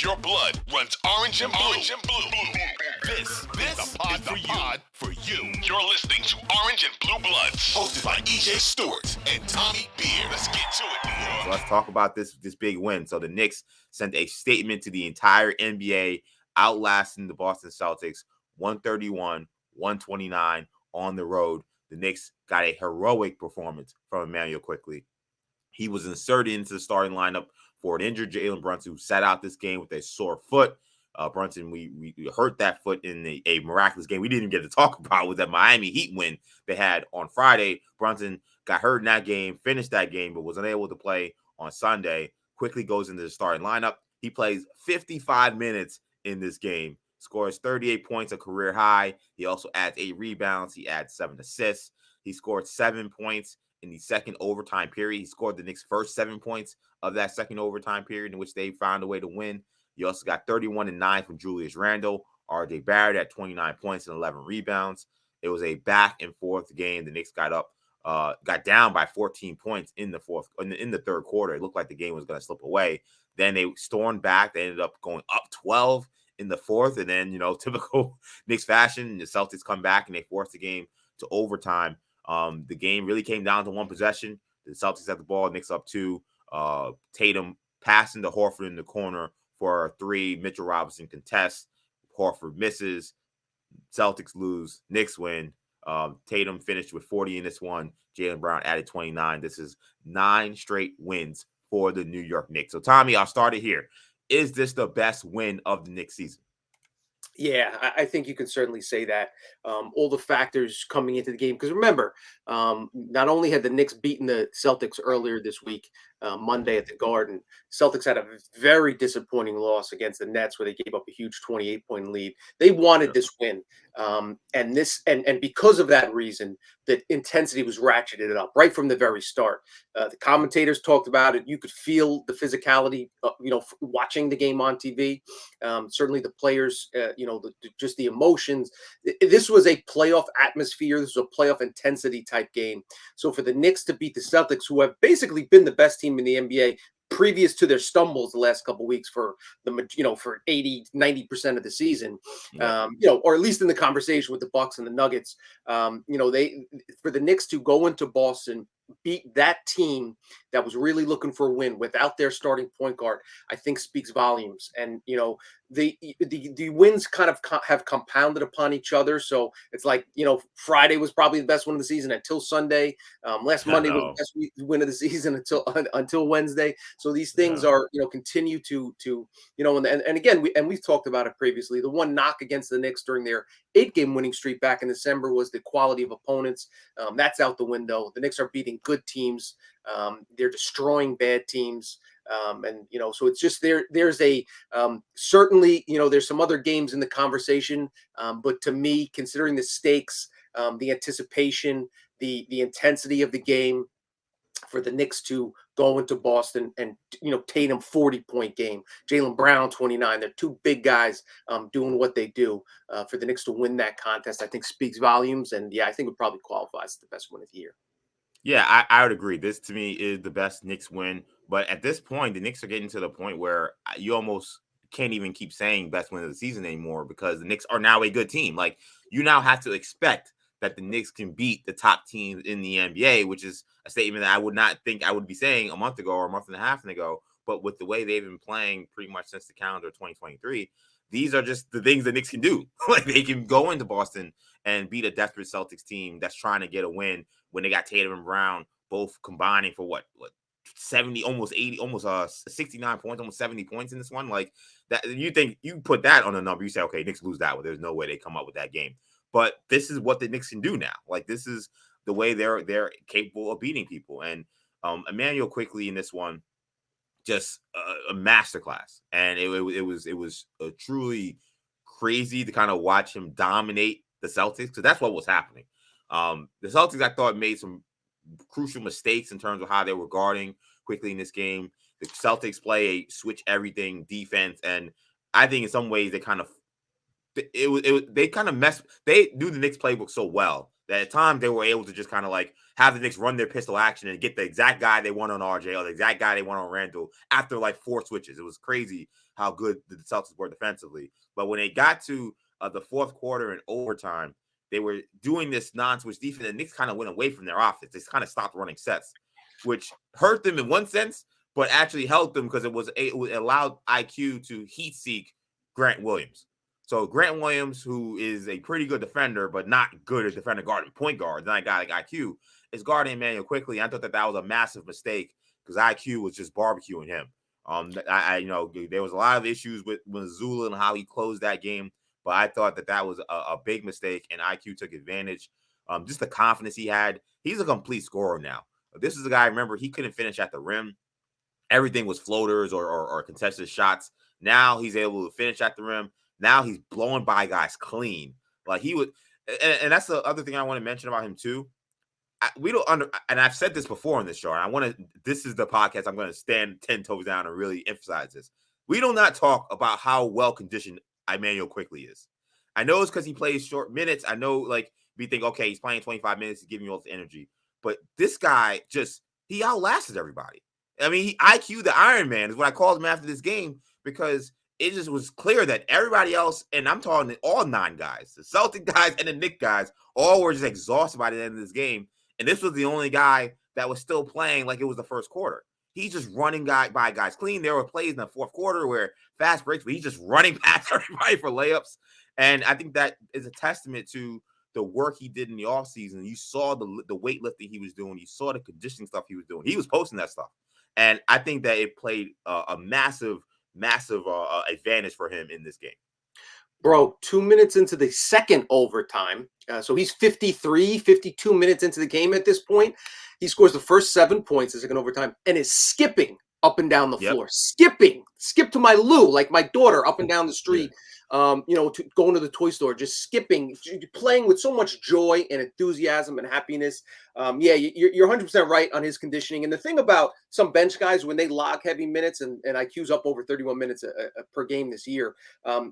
If your blood runs orange and blue, this is the pod for you. You're listening to Orange and Blue Bloods, hosted by EJ Stewart and Tommy Beer. Let's get to it. So let's talk about this big win. So the Knicks sent a statement to the entire NBA, outlasting the Boston Celtics 131-129 on the road. The Knicks got a heroic performance from Immanuel Quickley. He was inserted into the starting lineup for an injured Jalen Brunson, who sat out this game with a sore foot. Brunson, we hurt that foot in a miraculous game we didn't even get to talk about with that Miami Heat win they had on Friday. Brunson got hurt in that game, finished that game, but was unable to play on Sunday. Quickly goes into the starting lineup. He plays 55 minutes in this game, scores 38 points, a career high. He also adds 8 rebounds. He adds 7 assists. He scored 7 points in the second overtime period. He scored the Knicks' first 7 points of that second overtime period in which they found a way to win. You also got 31 and 9 from Julius Randle. R.J. Barrett at 29 points and 11 rebounds. It was a back and forth game. The Knicks got down by 14 points in the third quarter. It looked like the game was going to slip away. Then they stormed back. They ended up going up 12 in the fourth. And then, typical Knicks fashion, the Celtics come back and they force the game to overtime. The game really came down to one possession. The Celtics had the ball, Knicks up 2. Tatum passing to Horford in the corner for a 3. Mitchell Robinson contests. Horford misses. Celtics lose. Knicks win. Tatum finished with 40 in this one. Jaylen Brown added 29. This is 9 straight wins for the New York Knicks. So, Tommy, I'll start it here. Is this the best win of the Knicks season? Yeah, I think you can certainly say that. All the factors coming into the game, because remember, not only had the Knicks beaten the Celtics earlier this week, Monday at the Garden, Celtics had a very disappointing loss against the Nets where they gave up a huge 28-point lead. They wanted this win, and because of that reason, the intensity was ratcheted up right from the very start. The commentators talked about it. You could feel the physicality, watching the game on TV. Certainly the players, just the emotions. This was a playoff atmosphere. This was a playoff intensity type game. So for the Knicks to beat the Celtics, who have basically been the best team in the NBA previous to their stumbles the last couple of weeks for 80-90% of the season, or at least in the conversation with the Bucks and the Nuggets, for the Knicks to go into Boston, beat that team that was really looking for a win without their starting point guard, I think speaks volumes. And the wins kind of have compounded upon each other. So it's like, Friday was probably the best one of the season until Sunday. Last Monday was the best win of the season until Wednesday. So these things are, continue to and again, we've talked about it previously. The one knock against the Knicks during their 8-game winning streak back in December was the quality of opponents. That's out the window. The Knicks are beating good teams. They're destroying bad teams. So it's just there's a certainly, there's some other games in the conversation. But to me, considering the stakes, the anticipation, the intensity of the game, for the Knicks to go into Boston and, Tatum 40-point game, Jaylen Brown 29. They're two big guys doing what they do. For the Knicks to win that contest, I think speaks volumes. And I think it probably qualifies as the best win of the year. Yeah, I would agree. This to me is the best Knicks win. But at this point, the Knicks are getting to the point where you almost can't even keep saying best win of the season anymore, because the Knicks are now a good team. Like, you now have to expect that the Knicks can beat the top teams in the NBA, which is a statement that I would not think I would be saying a month ago or a month and a half ago. But with the way they've been playing pretty much since the calendar of 2023, these are just the things the Knicks can do. Like, they can go into Boston and beat a desperate Celtics team that's trying to get a win when they got Tatum and Brown both combining for what 70, almost 80, almost 69 points, almost 70 points in this one. Like, that, you think you put that on a number, you say, okay, Knicks lose that one. There's no way they come up with that game. But this is what the Knicks can do now. Like, this is the way they're capable of beating people. And Immanuel Quickley in this one, just a masterclass. And it was truly crazy to kind of watch him dominate the Celtics, because that's what was happening. The Celtics, I thought, made some crucial mistakes in terms of how they were guarding Quickley in this game. The Celtics play a switch everything defense, and I think in some ways they kind of messed. They do the Knicks playbook so well At times, they were able to just kind of like have the Knicks run their pistol action and get the exact guy they want on RJ or the exact guy they want on Randall after like 4 switches. It was crazy how good the Celtics were defensively. But when they got to the fourth quarter and overtime, they were doing this non-switch defense, and the Knicks kind of went away from their offense. They kind of stopped running sets, which hurt them in one sense, but actually helped them because it allowed IQ to heat seek Grant Williams. So Grant Williams, who is a pretty good defender, but not good at defender guarding point guard, not a guy like IQ, is guarding Immanuel Quickley. I thought that was a massive mistake because IQ was just barbecuing him. There was a lot of issues with Zula and how he closed that game, but I thought that was a big mistake, and IQ took advantage. Just the confidence he had. He's a complete scorer now. This is a guy, remember, he couldn't finish at the rim. Everything was floaters or contested shots. Now he's able to finish at the rim. Now he's blowing by guys clean. Like he would, and that's the other thing I want to mention about him too. And I've said this before on this show. This is the podcast I'm going to stand 10 toes down and really emphasize this. We do not talk about how well conditioned Immanuel Quickley is. I know it's because he plays short minutes. I know, like, we think, okay, he's playing 25 minutes, he's giving you all this energy. But this guy he outlasted everybody. I mean, IQ the Iron Man is what I called him after this game because it just was clear that everybody else, and I'm talking all 9 guys, the Celtic guys and the Knicks guys, all were just exhausted by the end of this game. And this was the only guy that was still playing like it was the first quarter. He's just running by guys clean. There were plays in the fourth quarter where fast breaks, but he's just running past everybody for layups. And I think that is a testament to the work he did in the offseason. You saw the weightlifting he was doing. You saw the conditioning stuff he was doing. He was posting that stuff. And I think that it played a massive advantage for him in this game. Bro, 2 minutes into the second overtime. So he's 52 minutes into the game at this point. He scores the first 7 points in the second overtime and is skipping up and down the floor. Skip to my Lou, like my daughter up and down the street. To going to the toy store, just skipping, playing with so much joy and enthusiasm and happiness. You're 100% right on his conditioning. And the thing about some bench guys, when they log heavy minutes and IQ's up over 31 minutes per game this year,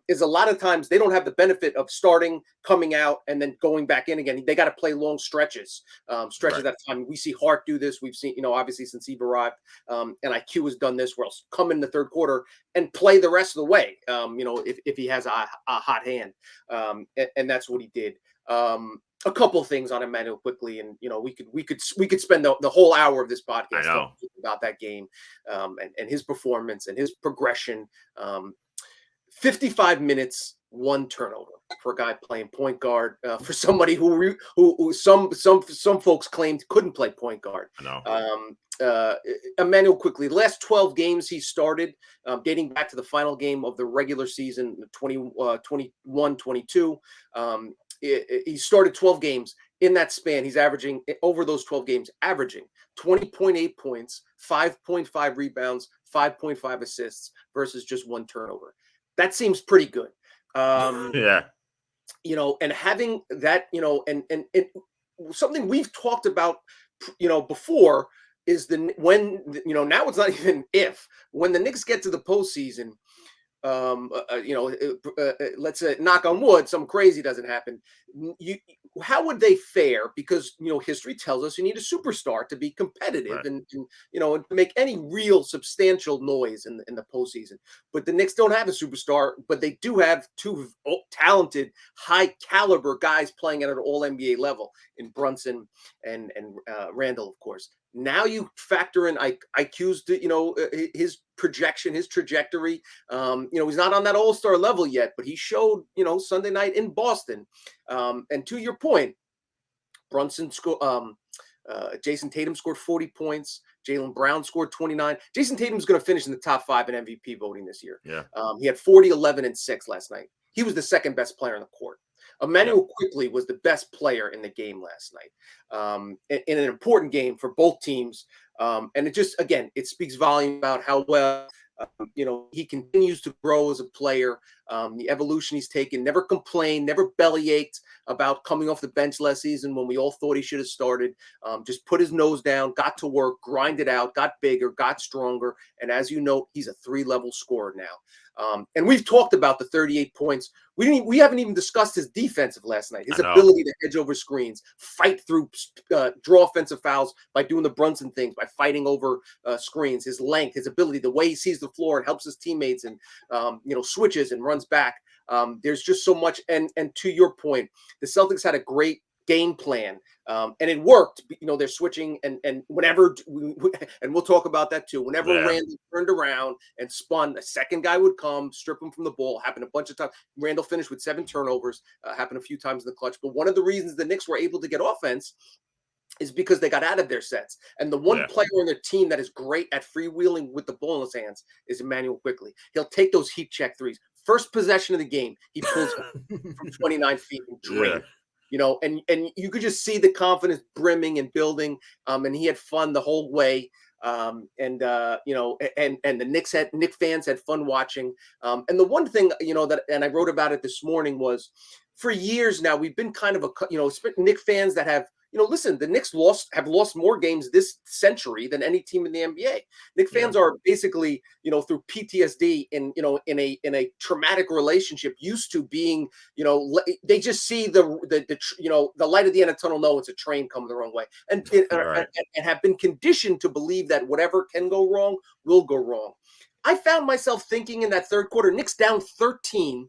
is a lot of times they don't have the benefit of starting, coming out, and then going back in again. They got to play long stretches at that time. We see Hart do this. We've seen, obviously since he arrived, and IQ has done this where he'll come in the third quarter and play the rest of the way, if he has a hot hand. And that's what he did. A couple things on Immanuel Quickley, and we could spend the whole hour of this podcast talking about that game and his performance and his progression. 55 minutes, 1 turnover for a guy playing point guard, for somebody who some folks claimed couldn't play point guard. I know. Immanuel Quickley, the last 12 games he started, dating back to the final game of the regular season, 21-22. He started 12 games. In that span, he's averaging, over those 12 games, averaging 20.8 points, 5.5 rebounds, 5.5 assists versus just 1 turnover. That seems pretty good. Yeah. And having that, and something we've talked about, before is when now it's not even if, when the Knicks get to the postseason, let's say, knock on wood, something crazy doesn't happen. How would they fare? Because history tells us you need a superstar to be competitive, right, and to make any real substantial noise in the postseason. But the Knicks don't have a superstar, but they do have 2 talented, high caliber guys playing at an All NBA level in Brunson and Randall, of course. Now you factor in IQ's, his projection, his trajectory. He's not on that all-star level yet, but he showed, Sunday night in Boston. And to your point, Brunson scored. Jason Tatum scored 40 points. Jaylen Brown scored 29. Jason Tatum's going to finish in the top 5 in MVP voting this year. Yeah. He had 40, 11, and 6 last night. He was the second best player on the court. Immanuel Quickley was the best player in the game last night, in an important game for both teams. And it just, again, it speaks volume about how well, he continues to grow as a player. The evolution he's taken, never complained, never bellyached about coming off the bench last season when we all thought he should have started. Just put his nose down, got to work, grinded out, got bigger, got stronger. And as you know, he's a 3-level scorer now. And we've talked about the 38 points. We haven't even discussed his defensive last night. His ability to hedge over screens, fight through, draw offensive fouls by doing the Brunson things, by fighting over screens. His length, his ability, the way he sees the floor and helps his teammates, and switches and runs back. There's just so much. And to your point, the Celtics had a great game plan, and it worked. They're switching, and whenever, and we'll talk about that too. Whenever Randall turned around and spun, a second guy would come, strip him from the ball. Happened a bunch of times. Randall finished with 7 turnovers. Happened a few times in the clutch. But one of the reasons the Knicks were able to get offense is because they got out of their sets. And the one player on their team that is great at freewheeling with the ball in his hands is Immanuel Quickley. He'll take those heat check threes. First possession of the game, he pulls from 29 feet and drains. And you could just see the confidence brimming and building. And he had fun the whole way. And the Knicks fans had fun watching. And the one thing, and I wrote about it this morning, was for years now, we've been kind of Knicks fans that have, listen, the Knicks have lost more games this century than any team in the NBA. Knicks fans are basically, through PTSD in a traumatic relationship, used to being, they just see the light at the end of the tunnel. No, it's a train coming the wrong way, and have been conditioned to believe that whatever can go wrong will go wrong. I found myself thinking in that third quarter, Knicks down 13.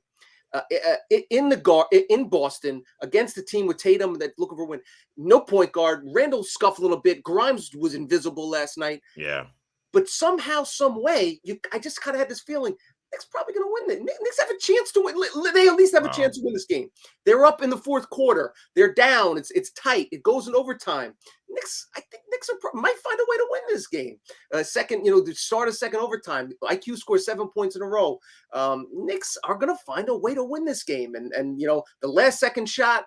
In Boston against the team with Tatum that's looking for a win. No point guard. Randall scuffling a bit. Grimes was invisible last night. Yeah. But somehow, some way, I just kind of had this feeling Knicks probably going to win it. Knicks have a chance to win. They at least have a chance to win this game. They're up in the fourth quarter. They're down. It's tight. It goes in overtime. I think Knicks might find a way to win this game. To start a second overtime. IQ scores 7 points in a row. Knicks are going to find a way to win this game. And the last second shot,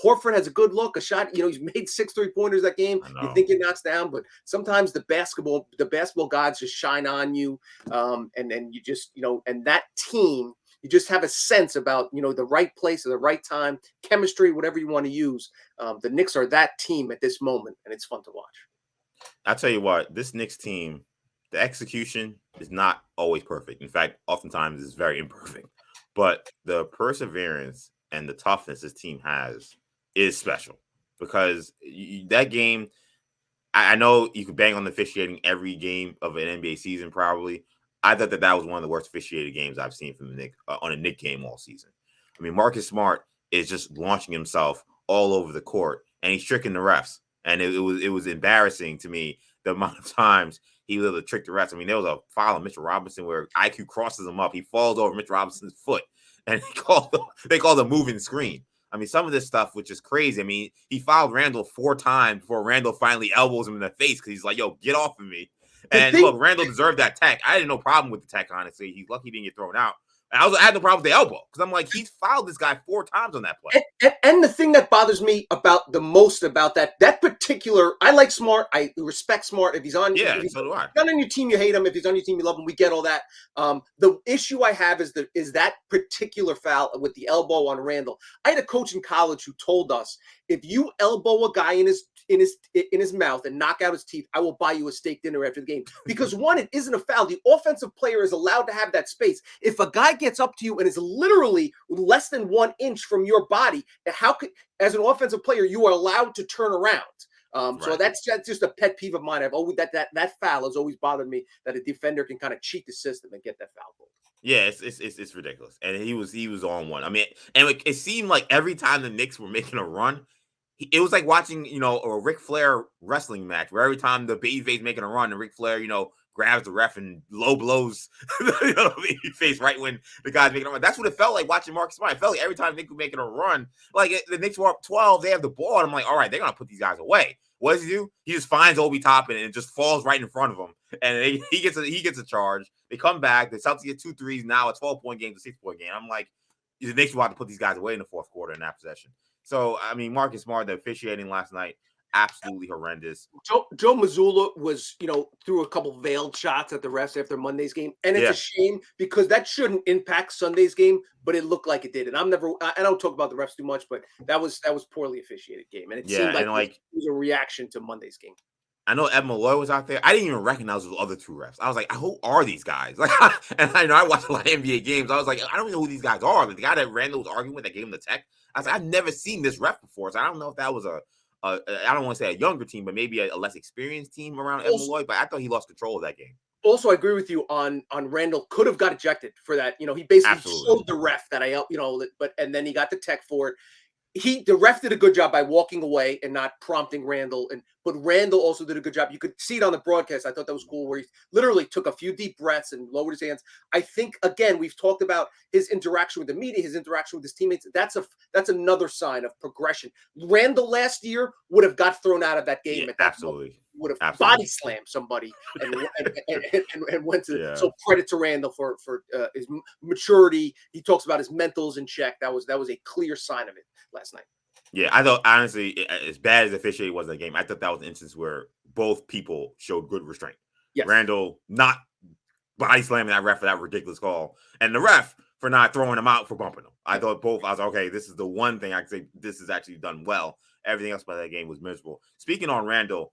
Horford has a good look, a shot. He's made 6 3-pointers that game. You think it knocks down, but sometimes the basketball gods just shine on you. And then you just, and that team, you just have a sense about, the right place at the right time, chemistry, whatever you want to use. The Knicks are that team at this moment, and it's fun to watch. I'll tell you what, this Knicks team, the execution is not always perfect. In fact, oftentimes it's very imperfect. But the perseverance and the toughness this team has is special, because that game, I know you could bang on the officiating every game of an NBA season probably. I thought that was one of the worst officiated games I've seen from the Knicks on a Knicks game all season. I mean, Marcus Smart is just launching himself all over the court, and he's tricking the refs. And it was embarrassing to me the amount of times he was able to trick the refs. I mean, there was a foul on Mitchell Robinson where IQ crosses him up. He falls over Mitchell Robinson's foot, and they called a moving screen. I mean, some of this stuff, which is crazy. I mean, he fouled Randall 4 times before Randall finally elbows him in the face because he's like, yo, get off of me. And look, Randall deserved that tech. I had no problem with the tech, honestly. He's lucky he didn't get thrown out. And I had no problem with the elbow because I'm like, he's fouled this guy 4 times on that play. And the thing that bothers me about that particular, I like Smart. I respect Smart. If he's on, so do I. Not on your team, you hate him. If he's on your team, you love him. We get all that. The issue I have is that particular foul with the elbow on Randall. I had a coach in college who told us, if you elbow a guy in his mouth and knock out his teeth, I will buy you a steak dinner after the game. Because one, it isn't a foul. The offensive player is allowed to have that space. If a guy gets up to you and is literally less than 1 inch from your body, how could, as an offensive player, you are allowed to turn around? Right. So that's just a pet peeve of mine. I've always that foul has always bothered me, that a defender can kind of cheat the system and get that foul goal. Yeah, it's ridiculous, and he was on one. I mean, and it seemed like every time the Knicks were making a run, it was like watching a Ric Flair wrestling match where every time the babyface making a run, and Ric Flair grabs the ref and low blows the babyface right when the guy's making a run. That's what it felt like watching Marcus Smart. It felt like every time the Knicks were making a run, like the Knicks were up 12, they have the ball, and I'm like, all right, they're gonna put these guys away. What does he do? He just finds Obi Toppin and it just falls right in front of him, and he gets a charge. They come back. The Celtics get 2 threes. Now a 12-point game to 6-point game. I'm like, the Knicks want to put these guys away in the fourth quarter in that possession. So I mean, Marcus Smart, the officiating last night, absolutely horrendous. Joe Mazzulla was, threw a couple veiled shots at the refs after Monday's game, and it's a shame because that shouldn't impact Sunday's game, but it looked like it did. And I don't talk about the refs too much, but that was poorly officiated game, and it seemed like it was a reaction to Monday's game. I know Ed Malloy was out there. I didn't even recognize those other two refs. I was like, who are these guys? Like, and I know I watched a lot of NBA games. I was like, I don't know who these guys are. Like, the guy that Randall was arguing with that gave him the tech. I was like, I've never seen this ref before. So I don't know if that was I don't want to say a younger team, but maybe a less experienced team around Ed Malloy. But I thought he lost control of that game. Also, I agree with you on Randall could have got ejected for that. He basically showed the ref that and then he got the tech for it. The ref did a good job by walking away and not prompting Randall, but Randall also did a good job. You could see it on the broadcast. I thought that was cool, where he literally took a few deep breaths and lowered his hands. I think, again, we've talked about his interaction with the media, his interaction with his teammates. That's another sign of progression. Randall last year would have got thrown out of that game at that absolutely. Moment. Would have body slammed somebody and went to. Yeah. So credit to Randall for his maturity. He talks about his mentals in check. That was a clear sign of it last night. Yeah, I thought, honestly, as bad as officiating was in the game, I thought that was an instance where both people showed good restraint. Yes. Randall not body slamming that ref for that ridiculous call, and the ref for not throwing him out for bumping him. I thought both. I was like, okay, this is the one thing I could say this is actually done well. Everything else about that game was miserable. Speaking on Randall,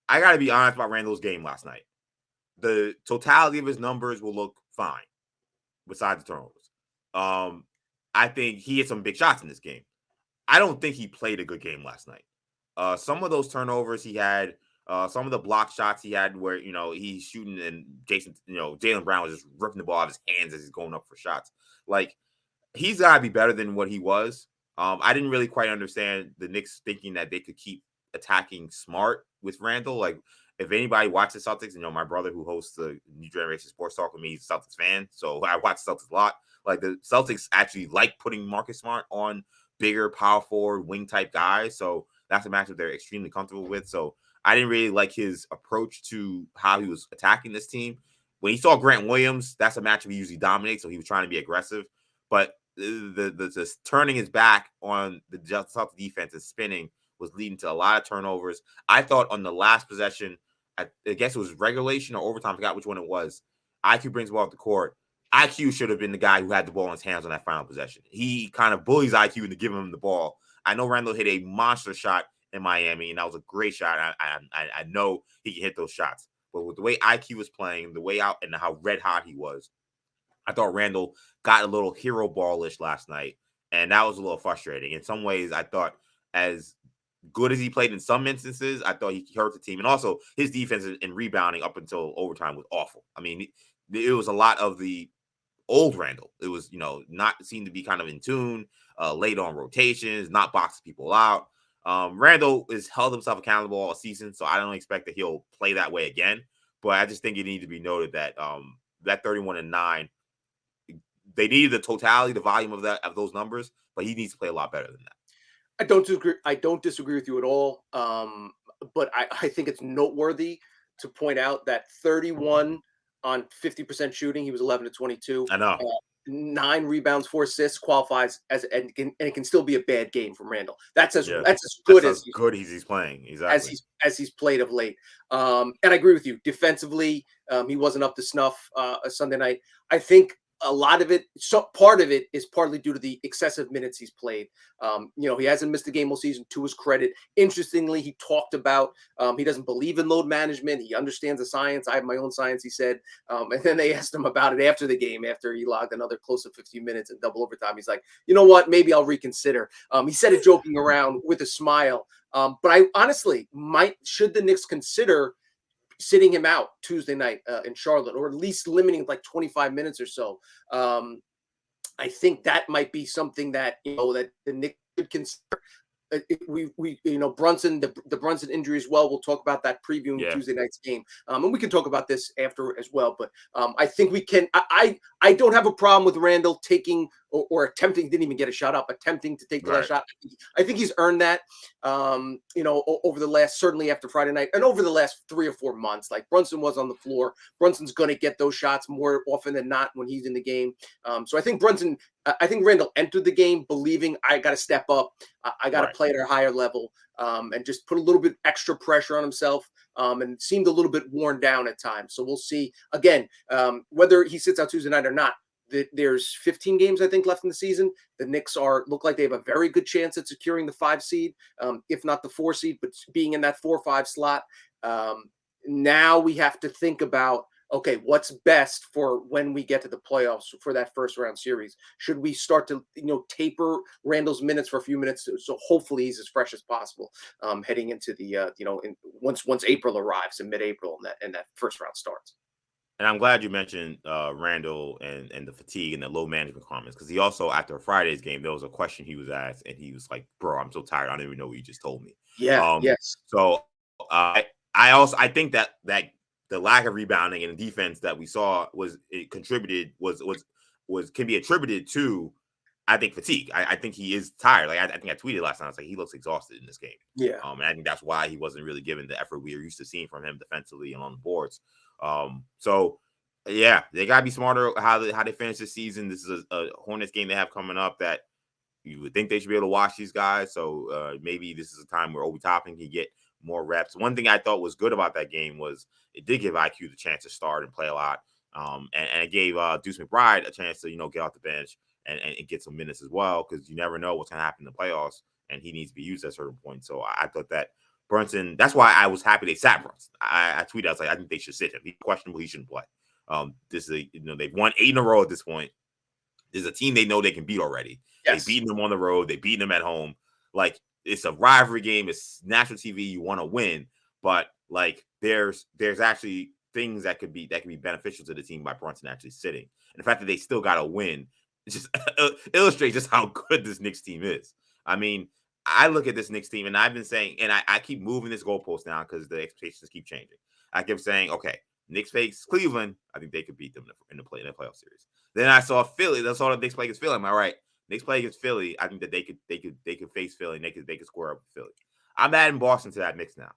I got to be honest about Randall's game last night. The totality of his numbers will look fine, besides the turnovers. I think he hit some big shots in this game. I don't think he played a good game last night. Some of those turnovers he had, some of the block shots he had where, he's shooting and Jaylen Brown was just ripping the ball out of his hands as he's going up for shots. Like, he's got to be better than what he was. I didn't really quite understand the Knicks thinking that they could keep attacking smart with Randall. Like, if anybody watches Celtics, my brother who hosts the New Generation Sports Talk with me, he's a Celtics fan. So I watch Celtics a lot. Like, the Celtics actually like putting Marcus Smart on bigger power forward wing type guys. So that's a matchup they're extremely comfortable with. So I didn't really like his approach to how he was attacking this team. When he saw Grant Williams, that's a matchup he usually dominates. So he was trying to be aggressive, but the turning his back on the Celtics defense and spinning was leading to a lot of turnovers. I thought on the last possession, I guess it was regulation or overtime, I forgot which one it was. IQ brings the ball off the court. IQ should have been the guy who had the ball in his hands on that final possession. He kind of bullies IQ into giving him the ball. I know Randall hit a monster shot in Miami, and that was a great shot. I know he can hit those shots. But with the way IQ was playing, the way out, and how red hot he was, I thought Randall got a little hero ball-ish last night, and that was a little frustrating. In some ways, I thought as good as he played in some instances, I thought he hurt the team. And also, his defense and rebounding up until overtime was awful. I mean, it was a lot of the old Randall. It was, not seemed to be kind of in tune, late on rotations, not boxing people out. Randall has held himself accountable all season, so I don't expect that he'll play that way again. But I just think it needs to be noted that that 31-9, they needed the totality, the volume of those numbers, but he needs to play a lot better than that. I don't disagree with you at all. But I think it's noteworthy to point out that 31 on 50% shooting, he was 11 to 22. I know. 9 rebounds, 4 assists qualifies as, and it can still be a bad game from Randall. That's as good as he's playing. Exactly. As he's played of late. And I agree with you. Defensively, he wasn't up to snuff Sunday night. I think a lot of it, part of it is partly due to the excessive minutes he's played. He hasn't missed a game all season, to his credit. Interestingly, he talked about he doesn't believe in load management. He understands the science. I have my own science, he said. And then they asked him about it after the game, after he logged another close to 15 minutes in double overtime. He's like, you know what? Maybe I'll reconsider. He said it joking around with a smile. But I honestly should the Knicks consider sitting him out Tuesday night in Charlotte, or at least limiting like 25 minutes or so. I think that might be something that that the Knicks could consider. Brunson, the Brunson injury as well. We'll talk about that previewing Tuesday night's game, and we can talk about this after as well. But I think we can. I don't have a problem with Randall taking or attempting. Didn't even get a shot up. Attempting to take the last shot. I think he's earned that. Over the last, certainly after Friday night, and over the last 3 or 4 months, like Brunson was on the floor. Brunson's going to get those shots more often than not when he's in the game. So I think Randall entered the game believing I got to step up. I got to play at a higher level, and just put a little bit extra pressure on himself, and seemed a little bit worn down at times. So we'll see again whether he sits out Tuesday night or not. There's 15 games, I think, left in the season. The Knicks look like they have a very good chance at securing the 5 seed, if not the 4 seed, but being in that 4 or 5 slot. Now we have to think about, okay, what's best for when we get to the playoffs for that first round series? Should we start to, taper Randall's minutes for a few minutes so hopefully he's as fresh as possible heading into the, once April arrives in mid-April and that first round starts. And I'm glad you mentioned Randall and the fatigue and the low management comments, because he also, after Friday's game, there was a question he was asked, and he was like, "Bro, I'm so tired. I don't even know what you just told me." Yeah. Yes. So I think that the lack of rebounding and defense that we saw can be attributed to, I think, fatigue. I think he is tired. Like I think I tweeted last night, I was like, he looks exhausted in this game. Yeah. And I think that's why he wasn't really given the effort we are used to seeing from him defensively and on the boards. So yeah, they gotta be smarter how they finish this season. This is a Hornets game they have coming up that you would think they should be able to watch these guys. So maybe this is a time where Obi Toppin can get more reps. One thing I thought was good about that game was it did give IQ the chance to start and play a lot. And it gave Deuce McBride a chance to, get off the bench and get some minutes as well, because you never know what's going to happen in the playoffs, and he needs to be used at a certain point. So I thought that Brunson, that's why I was happy they sat Brunson. I tweeted, I was like, I think they should sit him. He's questionable. He shouldn't play. This is they've won 8 in a row at this point. There's a team they know they can beat already. Yes. They beaten them on the road. They beaten them at home. Like, it's a rivalry game. It's national TV. You want to win, but like there's actually things that could be beneficial to the team by Brunson actually sitting. And the fact that they still got to win, it just illustrates just how good this Knicks team is. I mean, I look at this Knicks team, and I've been saying, and I keep moving this goalpost now because the expectations keep changing. I kept saying, okay, Knicks face Cleveland. I think they could beat them in the playoff series. Then I saw Philly. That's all the Knicks play against Philly. Am I right? Knicks play against Philly. I think that they could face Philly and they could square up with Philly. I'm adding Boston to that mix now.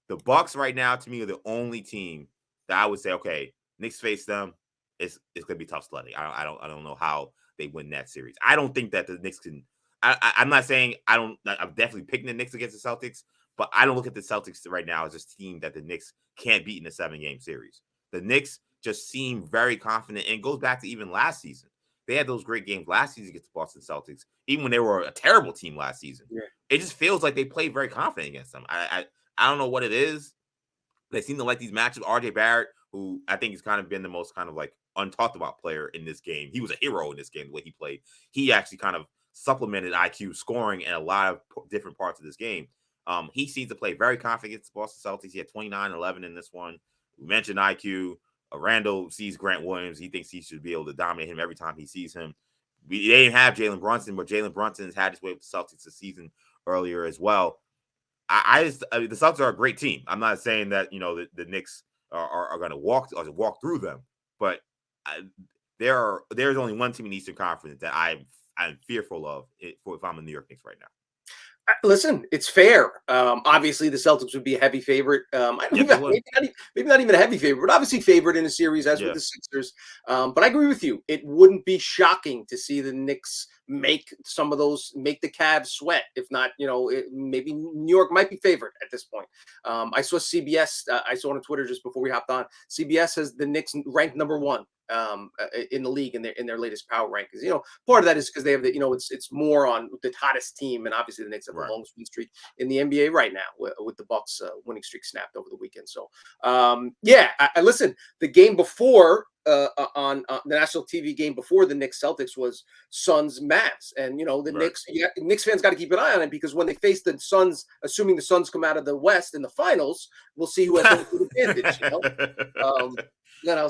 The Bucks right now, to me, are the only team that I would say, okay, Knicks face them. It's gonna be tough sledding. I don't know how they win that series. I don't think that the Knicks can. I'm not saying I'm definitely picking the Knicks against the Celtics, but I don't look at the Celtics right now as a team that the Knicks can't beat in a 7-game series. The Knicks just seem very confident, and it goes back to even last season. They had those great games last season against the Boston Celtics, even when they were a terrible team last season. Yeah. It just feels like they played very confident against them. I don't know what it is. They seem to like these matchups. RJ Barrett, who I think has kind of been the most kind of like untalked about player in this game. He was a hero in this game, the way he played. He actually kind of supplemented IQ scoring in a lot of different parts of this game. He seems to play very confident against the Boston Celtics. He had 29-11 in this one. We mentioned IQ. Randall sees Grant Williams. He thinks he should be able to dominate him every time he sees him. They didn't have Jalen Brunson, but Jalen Brunson has had his way with the Celtics this season earlier as well. I mean, the Celtics are a great team. I'm not saying that the Knicks are going to walk through them, but there's only one team in the Eastern Conference that I'm fearful of if I'm in New York Knicks right now. Listen, it's fair. Obviously, the Celtics would be a heavy favorite. Maybe not even a heavy favorite, but obviously favored in a series as with the Sixers. But I agree with you. It wouldn't be shocking to see the Knicks make the Cavs sweat. If not, maybe New York might be favored at this point. I saw CBS. I saw on Twitter just before we hopped on. CBS has the Knicks ranked number 1 in the league in their latest power rankings. Part of that is because they have it's more on the hottest team, and obviously the Knicks have the longest win streak in the NBA right now with the Bucks winning streak snapped over the weekend. So I listen. The game before on the national TV game before the Knicks Celtics was Suns Mavs, and Knicks fans got to keep an eye on it, because when they face the Suns, assuming the Suns come out of the West in the finals, we'll see who has the advantage.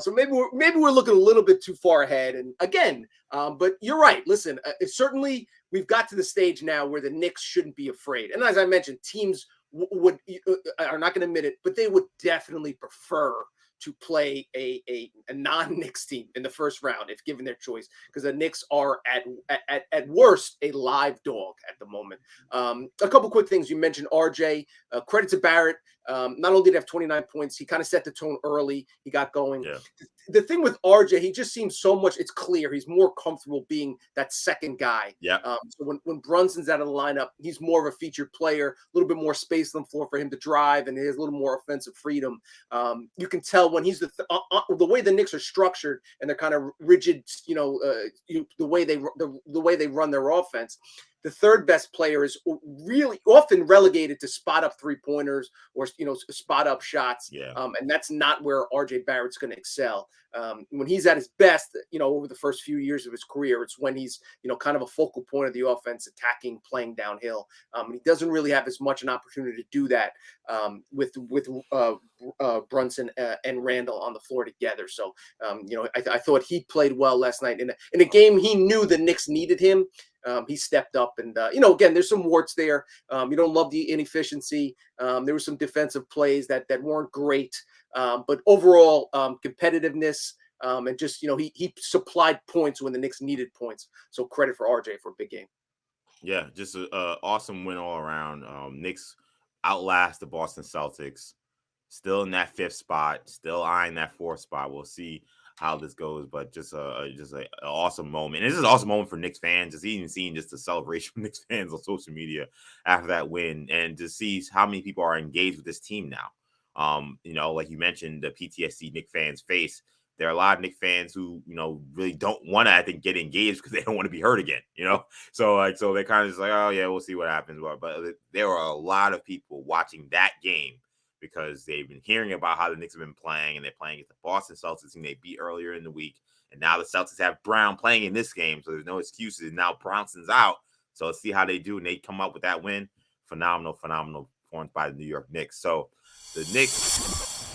So maybe we're looking a little bit too far ahead. And again, but you're right. Listen, certainly we've got to the stage now where the Knicks shouldn't be afraid. And as I mentioned, teams are not going to admit it, but they would definitely prefer to play a non-Knicks team in the first round if given their choice, because the Knicks are at worst a live dog at the moment. A couple quick things. You mentioned RJ. Credit to Barrett. Not only did he have 29 points, he kind of set the tone early. He got going. Yeah. The thing with RJ, he just seems so much. It's clear he's more comfortable being that second guy. Yeah. So when Brunson's out of the lineup, he's more of a featured player, a little bit more space on the floor for him to drive, and he has a little more offensive freedom. You can tell when he's the way the Knicks are structured and they're kind of rigid. The way they run their offense. the third best player is really often relegated to spot up 3-pointers or spot up shots. Yeah. And that's not where RJ Barrett's going to excel. When he's at his best, over the first few years of his career, it's when he's, kind of a focal point of the offense, attacking, playing downhill. He doesn't really have as much an opportunity to do that with Brunson and Randall on the floor together. So, I thought he played well last night in a game he knew the Knicks needed him. He stepped up and, again, there's some warts there. You don't love the inefficiency. There were some defensive plays that weren't great. But overall, competitiveness and just, he supplied points when the Knicks needed points. So credit for RJ for a big game. Yeah, just an awesome win all around. Knicks outlast the Boston Celtics. Still in that 5th spot, still eyeing that 4th spot. We'll see how this goes, but just an awesome moment. And this is an awesome moment for Knicks fans. Just even seeing just the celebration from Knicks fans on social media after that win, and to see how many people are engaged with this team now. Like you mentioned, the PTSD Knicks fans face. There are a lot of Knicks fans who, really don't want to, I think, get engaged because they don't want to be hurt again, So they're kind of just like, oh, yeah, we'll see what happens. But there are a lot of people watching that game because they've been hearing about how the Knicks have been playing, and they're playing against the Boston Celtics, and they beat earlier in the week. And now the Celtics have Brown playing in this game, so there's no excuses. Now Bronson's out, so let's see how they do, and they come up with that win. Phenomenal performance by the New York Knicks. So the Knicks